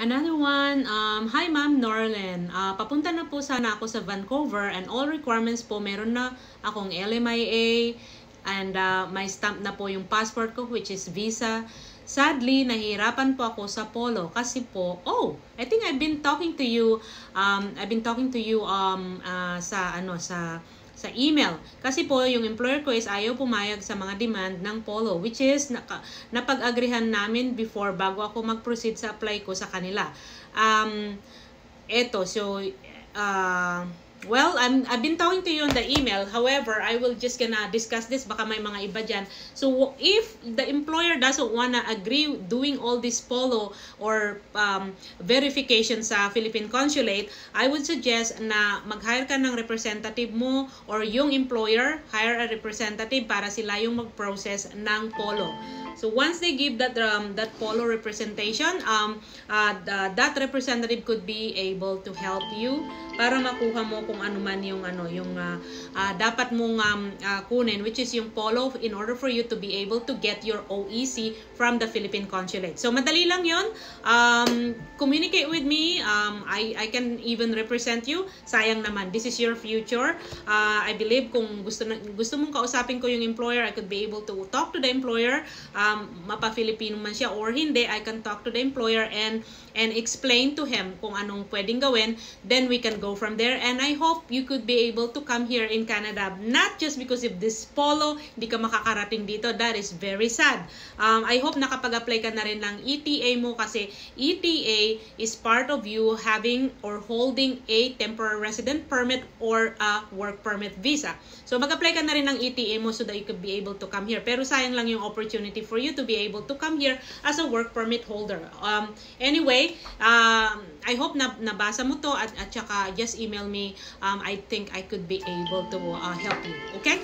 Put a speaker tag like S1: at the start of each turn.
S1: Another one, hi Ma'am Norlen. Papunta na po sana ako sa Vancouver and all requirements po, meron na akong LMIA and may stamp na po yung passport ko which is visa. Sadly, nahihirapan po ako sa polo kasi po, I think I've been talking to you sa email. Kasi po, yung employer ko is ayaw pumayag sa mga demand ng polo, which is napag-agrihan namin before bago ako mag-proceed sa apply ko sa kanila. Well, I've been talking to you on the email. However, I will just gonna discuss this. Baka may mga iba dyan. So, if the employer doesn't wanna agree doing all this polo or verification sa Philippine Consulate, I would suggest na mag-hire ka ng representative mo or yung employer, hire a representative para sila yung mag-process ng polo. So once they give that polo representation, that representative could be able to help you para makuha mo kung ano man yung dapat mong kunin, which is yung polo, in order for you to be able to get your OEC from the Philippine Consulate. So madali lang yun. Communicate with me. I can even represent you. Sayang naman, this is your future. I believe kung gusto mong kausapin ko yung employer, I could be able to talk to the employer. Mapa-Filipino man siya or hindi, I can talk to the employer and explain to him kung anong pwedeng gawin. Then we can go from there, and I hope you could be able to come here in Canada, not just because of this polo, hindi ka makakarating dito. That is very sad. I hope nakapag-apply ka na rin ng ETA mo, kasi ETA is part of you having or holding a temporary resident permit or a work permit visa. So mag-apply ka na rin ng ETA mo so that you could be able to come here. Pero sayang lang yung opportunity for you to be able to come here as a work permit holder. Anyway, I hope nabasa mo to at saka just email me. I think I could be able to help you. Okay?